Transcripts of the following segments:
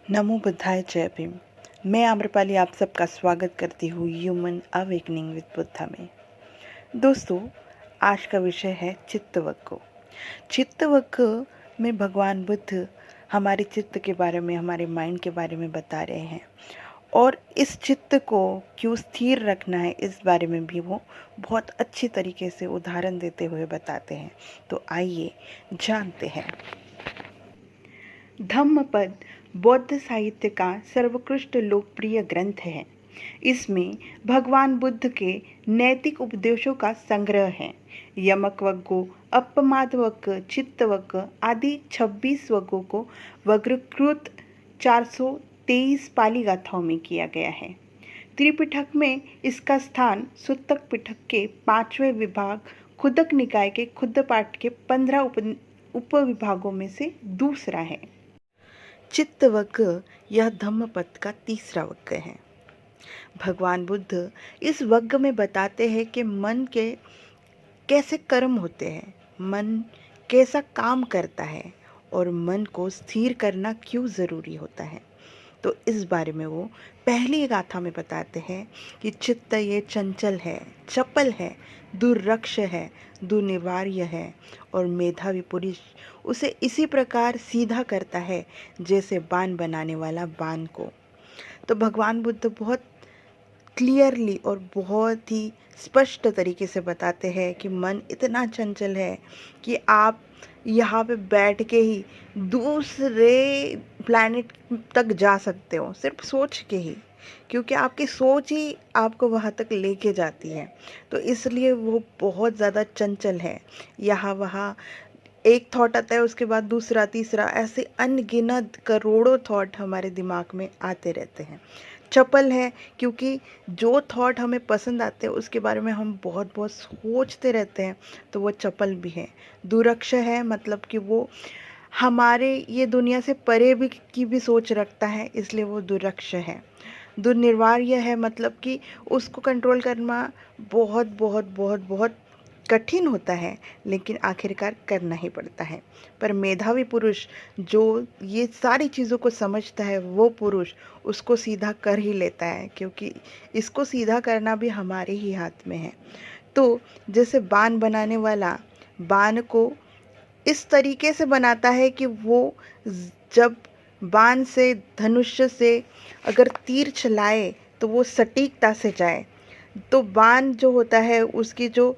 नमो बुद्धाय जय भीम। मैं आम्रपाली आप सबका स्वागत करती हूँ ह्यूमन अवेकनिंग विद बुद्धा में। दोस्तों, आज का विषय है चित्तवक्र। चित्तवक्र में भगवान बुद्ध हमारे चित्त के बारे में, हमारे माइंड के बारे में बता रहे हैं और इस चित्त को क्यों स्थिर रखना है इस बारे में भी वो बहुत अच्छी तरीके से उदाहरण देते हुए बताते हैं। तो आइए जानते हैं। धम्मपद बौद्ध साहित्य का सर्वोत्कृष्ट लोकप्रिय ग्रंथ है। इसमें भगवान बुद्ध के नैतिक उपदेशों का संग्रह है। यमक वग्गों, अपमाद वग्ग, चित्त वग्ग आदि 26 वग्गों को वर्गीकृत 423 पाली गाथाओं में किया गया है। त्रिपिटक में इसका स्थान सुत्तक पिटक के 5वें विभाग, खुदक निकाय के खुद्द पाठ के 15 उपविभागों में से दूसरा है। चित्त वग्ग यह धम्मपद का तीसरा वग्ग है। भगवान बुद्ध इस वग्ग में बताते हैं कि मन के कैसे कर्म होते हैं, मन कैसा काम करता है और मन को स्थिर करना क्यों ज़रूरी होता है। तो इस बारे में वो पहली गाथा में बताते हैं कि चित्त ये चंचल है, चपल है, दुर्रक्ष है, दुर्निवार्य है और मेधावी पुरुष उसे इसी प्रकार सीधा करता है जैसे बाण बनाने वाला बाण को। तो भगवान बुद्ध बहुत क्लियरली और बहुत ही स्पष्ट तरीके से बताते हैं कि मन इतना चंचल है कि आप यहाँ पे बैठ के ही दूसरे प्लैनेट तक जा सकते हो, सिर्फ सोच के ही, क्योंकि आपकी सोच ही आपको वहाँ तक लेके जाती है। तो इसलिए वो बहुत ज़्यादा चंचल है। यहाँ वहाँ एक थॉट आता है, उसके बाद दूसरा, तीसरा, ऐसे अनगिनत करोड़ों थॉट हमारे दिमाग में आते रहते हैं। चपल है क्योंकि जो थॉट हमें पसंद आते हैं उसके बारे में हम बहुत बहुत सोचते रहते हैं, तो वो चपल भी है। दुरक्ष है मतलब कि वो हमारे ये दुनिया से परे भी की भी सोच रखता है, इसलिए वो दुरक्ष है। दुर्निवार्य है मतलब कि उसको कंट्रोल करना बहुत बहुत बहुत बहुत कठिन होता है, लेकिन आखिरकार करना ही पड़ता है। पर मेधावी पुरुष जो ये सारी चीज़ों को समझता है, वो पुरुष उसको सीधा कर ही लेता है, क्योंकि इसको सीधा करना भी हमारे ही हाथ में है। तो जैसे बाण बनाने वाला बाण को इस तरीके से बनाता है कि वो जब बाण से, धनुष्य से अगर तीर चलाए तो वो सटीकता से जाए। तो बाण जो होता है उसकी जो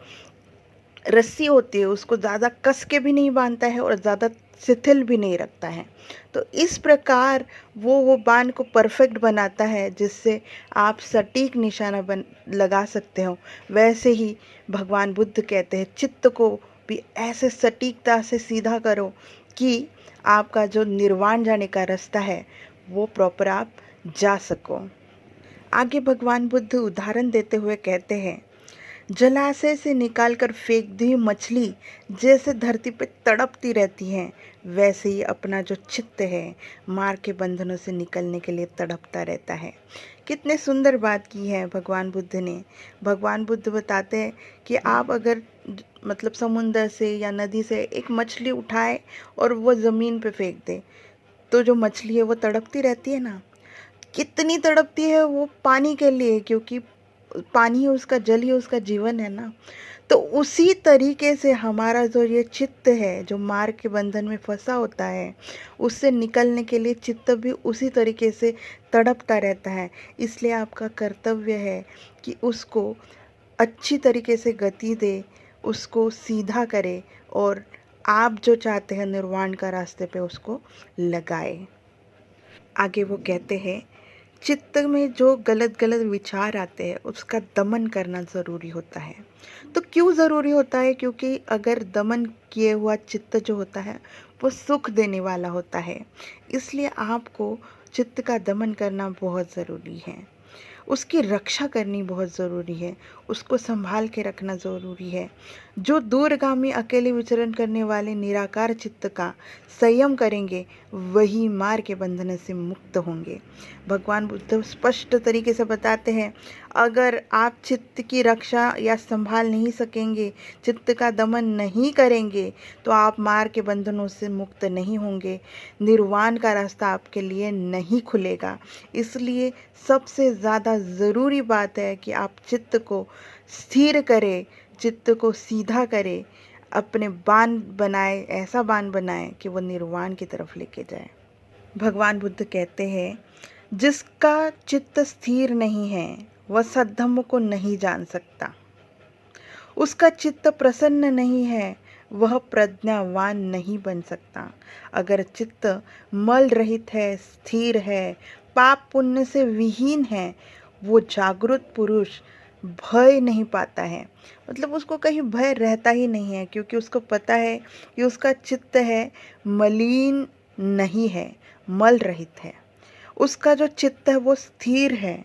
रस्सी होती है उसको ज़्यादा कस के भी नहीं बांधता है और ज़्यादा शिथिल भी नहीं रखता है। तो इस प्रकार वो बाण को परफेक्ट बनाता है जिससे आप सटीक निशाना लगा सकते हो। वैसे ही भगवान बुद्ध कहते हैं चित्त को भी ऐसे सटीकता से सीधा करो कि आपका जो निर्वाण जाने का रास्ता है वो प्रॉपर आप जा सको। आगे भगवान बुद्ध उदाहरण देते हुए कहते हैं, जलाशय से निकालकर फेंक दी मछली जैसे धरती पे तड़पती रहती है, वैसे ही अपना जो चित्त है मार के बंधनों से निकलने के लिए तड़पता रहता है। कितने सुंदर बात की है भगवान बुद्ध ने। भगवान बुद्ध बताते हैं कि आप अगर मतलब समुंदर से या नदी से एक मछली उठाए और वो ज़मीन पे फेंक दे, तो जो मछली है वो तड़पती रहती है ना। कितनी तड़पती है वो पानी के लिए, क्योंकि पानी ही उसका, जल ही उसका जीवन है ना। तो उसी तरीके से हमारा जो ये चित्त है जो मार के बंधन में फंसा होता है, उससे निकलने के लिए चित्त भी उसी तरीके से तड़पता रहता है। इसलिए आपका कर्तव्य है कि उसको अच्छी तरीके से गति दे, उसको सीधा करे और आप जो चाहते हैं निर्वाण का रास्ते पे उसको लगाए। आगे वो कहते हैं, चित्त में जो गलत गलत विचार आते हैं उसका दमन करना ज़रूरी होता है। तो क्यों ज़रूरी होता है? क्योंकि अगर दमन किए हुआ चित्त जो होता है वो सुख देने वाला होता है, इसलिए आपको चित्त का दमन करना बहुत ज़रूरी है। उसकी रक्षा करनी बहुत ज़रूरी है, उसको संभाल के रखना ज़रूरी है। जो दूरगामी अकेले विचरण करने वाले निराकार चित्त का संयम करेंगे वही मार के बंधन से मुक्त होंगे। भगवान बुद्ध स्पष्ट तरीके से बताते हैं, अगर आप चित्त की रक्षा या संभाल नहीं सकेंगे, चित्त का दमन नहीं करेंगे, तो आप मार के बंधनों से मुक्त नहीं होंगे, निर्वाण का रास्ता आपके लिए नहीं खुलेगा। इसलिए सबसे ज़्यादा ज़रूरी बात है कि आप चित्त को स्थिर करें, चित्त को सीधा करें, अपने बाण बनाए, ऐसा बाण बनाए कि वो निर्वाण की तरफ लेके जाए। भगवान बुद्ध कहते हैं, जिसका चित्त स्थिर नहीं है वह सद्धम्म को नहीं जान सकता। उसका चित्त प्रसन्न नहीं है वह प्रज्ञावान नहीं बन सकता। अगर चित्त मल रहित है, स्थिर है, पाप पुण्य से विहीन है, वो जागृत पुरुष भय नहीं पाता है। मतलब उसको कहीं भय रहता ही नहीं है, क्योंकि उसको पता है कि उसका चित्त है मलिन नहीं है, मल रहित है। उसका जो चित्त है वो स्थिर है।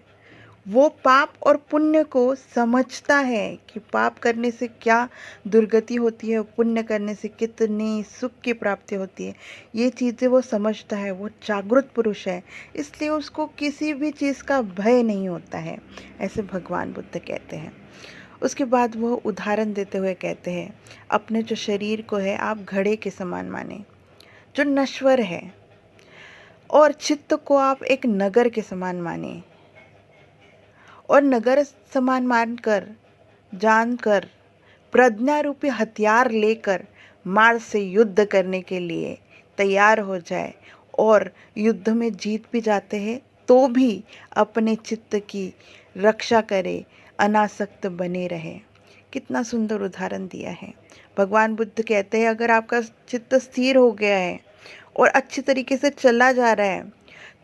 वो पाप और पुण्य को समझता है कि पाप करने से क्या दुर्गति होती है, पुण्य करने से कितनी सुख की प्राप्ति होती है, ये चीज़ें वो समझता है। वो जागृत पुरुष है, इसलिए उसको किसी भी चीज़ का भय नहीं होता है, ऐसे भगवान बुद्ध कहते हैं। उसके बाद वो उदाहरण देते हुए कहते हैं, अपने जो शरीर को है आप घड़े के समान माने जो नश्वर है, और चित्त को आप एक नगर के समान माने, और नगर समान मानकर, जानकर, प्रज्ञा रूपी हथियार लेकर मार्स से युद्ध करने के लिए तैयार हो जाए। और युद्ध में जीत भी जाते हैं तो भी अपने चित्त की रक्षा करे, अनासक्त बने रहे। कितना सुंदर उदाहरण दिया है। भगवान बुद्ध कहते हैं, अगर आपका चित्त स्थिर हो गया है और अच्छी तरीके से चला जा रहा है,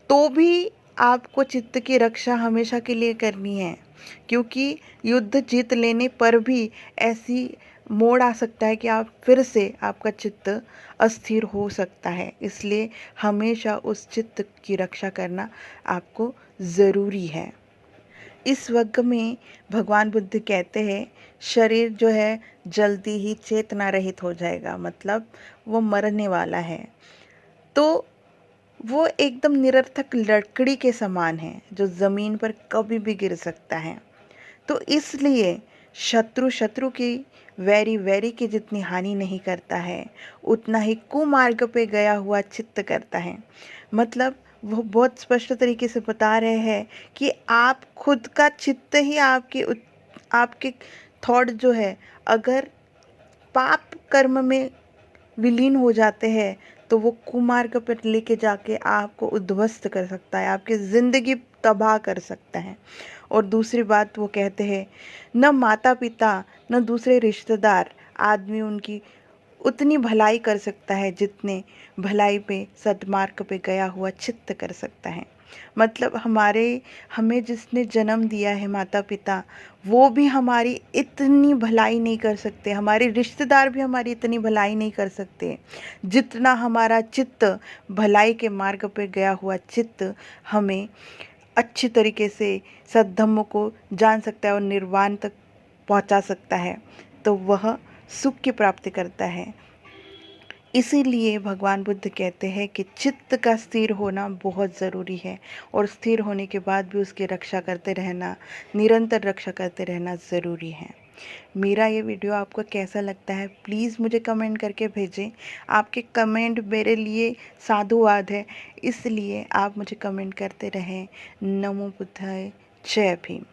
तो भी आपको चित्त की रक्षा हमेशा के लिए करनी है, क्योंकि युद्ध जीत लेने पर भी ऐसी मोड़ आ सकता है कि आप फिर से आपका चित्त अस्थिर हो सकता है। इसलिए हमेशा उस चित्त की रक्षा करना आपको ज़रूरी है। इस वर्ग में भगवान बुद्ध कहते हैं, शरीर जो है जल्दी ही चेतना रहित हो जाएगा, मतलब वो मरने वाला है। तो वो एकदम निरर्थक लकड़ी के समान है जो ज़मीन पर कभी भी गिर सकता है। तो इसलिए शत्रु की, वैरी की जितनी हानि नहीं करता है, उतना ही कुमार्ग पे गया हुआ चित्त करता है। मतलब वो बहुत स्पष्ट तरीके से बता रहे हैं कि आप खुद का चित्त ही आपके थॉट जो है, अगर पाप कर्म में विलीन हो जाते हैं तो वो कुमार्ग पर लेके जाके आपको उद्ध्वस्त कर सकता है, आपकी ज़िंदगी तबाह कर सकता है। और दूसरी बात वो कहते हैं, न माता पिता न दूसरे रिश्तेदार आदमी उनकी उतनी भलाई कर सकता है जितने भलाई पे, सद्मार्ग पे गया हुआ चित्त कर सकता है। मतलब हमें जिसने जन्म दिया है, माता पिता, वो भी हमारी इतनी भलाई नहीं कर सकते, हमारे रिश्तेदार भी हमारी इतनी भलाई नहीं कर सकते जितना हमारा चित्त, भलाई के मार्ग पे गया हुआ चित्त हमें अच्छी तरीके से सद्धम्म को जान सकता है और निर्वाण तक पहुंचा सकता है। तो वह सुख की प्राप्ति करता है। इसीलिए भगवान बुद्ध कहते हैं कि चित्त का स्थिर होना बहुत ज़रूरी है, और स्थिर होने के बाद भी उसकी रक्षा करते रहना, निरंतर रक्षा करते रहना ज़रूरी है। मेरा ये वीडियो आपको कैसा लगता है प्लीज़ मुझे कमेंट करके भेजें। आपके कमेंट मेरे लिए साधुवाद है, इसलिए आप मुझे कमेंट करते रहें। नमो बुद्धाय, जय भीम।